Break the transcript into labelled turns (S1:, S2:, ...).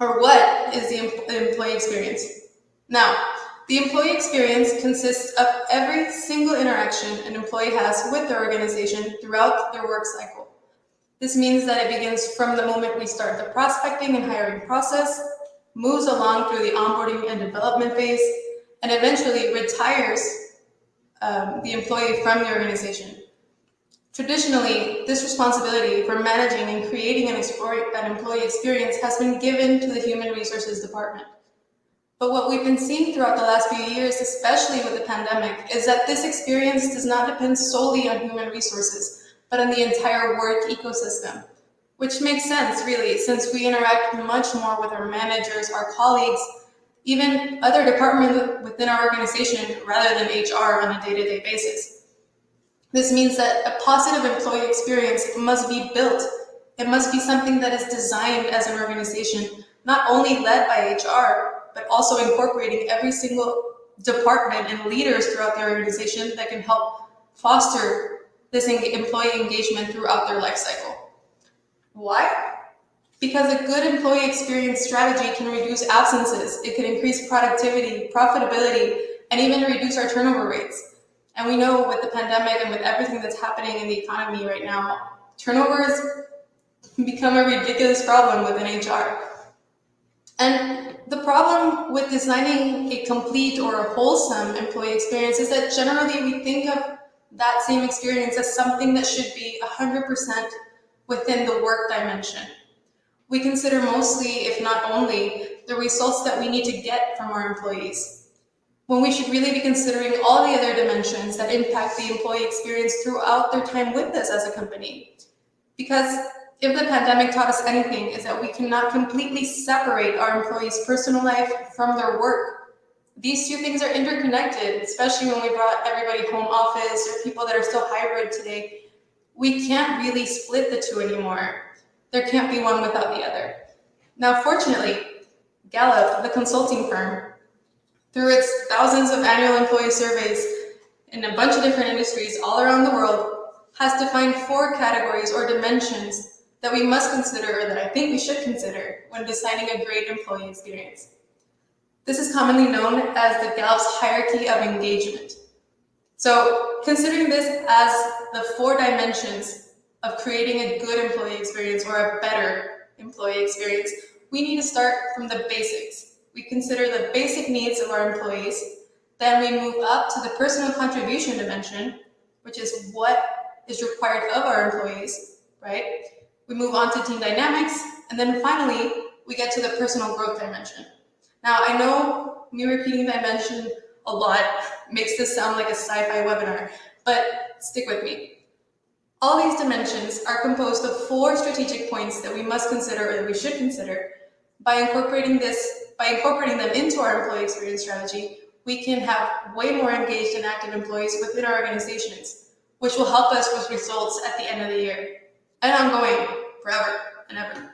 S1: Or what is the employee experience? Now, the employee experience consists of every single interaction an employee has with their organization throughout their work cycle. This means that it begins from the moment we start the prospecting and hiring process, moves along through the onboarding and development phase, and eventually retires the employee from the organization. Traditionally, this responsibility for managing and creating an employee experience has been given to the Human Resources Department. But what we've been seeing throughout the last few years, especially with the pandemic, is that this experience does not depend solely on human resources, but on the entire work ecosystem. Which makes sense, really, since we interact much more with our managers, our colleagues, even other departments within our organization, rather than HR on a day-to-day basis. This means that a positive employee experience must be built. It must be something that is designed as an organization, not only led by HR, but also incorporating every single department and leaders throughout the organization that can help foster this employee engagement throughout their life cycle. Why? Because a good employee experience strategy can reduce absences, it can increase productivity, profitability, and even reduce our turnover rates. And we know with the pandemic and with everything that's happening in the economy right now, turnover has become a ridiculous problem within HR. And the problem with designing a complete or a wholesome employee experience is that generally we think of that same experience as something that should be 100% within the work dimension. We consider mostly, if not only, the results that we need to get from our employees, when we should really be considering all the other dimensions that impact the employee experience throughout their time with us as a company. Because if the pandemic taught us anything, is that we cannot completely separate our employees' personal life from their work. These two things are interconnected, especially when we brought everybody home office or people that are still hybrid today. We can't really split the two anymore. There can't be one without the other. Now, fortunately, Gallup, the consulting firm, through its thousands of annual employee surveys in a bunch of different industries all around the world, has defined 4 categories or dimensions that we must consider, or that I think we should consider, when designing a great employee experience. This is commonly known as the Gallup's hierarchy of engagement. So, considering this as the 4 dimensions of creating a good employee experience or a better employee experience, we need to start from the basics. We consider the basic needs of our employees, then we move up to the personal contribution dimension, which is what is required of our employees, right? We move on to team dynamics, and then finally, we get to the personal growth dimension. Now, I know me repeating dimension a lot makes this sound like a sci-fi webinar, but stick with me. All these dimensions are composed of 4 strategic points that we must consider, or that we should consider. By incorporating them into our employee experience strategy, we can have way more engaged and active employees within our organizations, which will help us with results at the end of the year and ongoing forever and ever.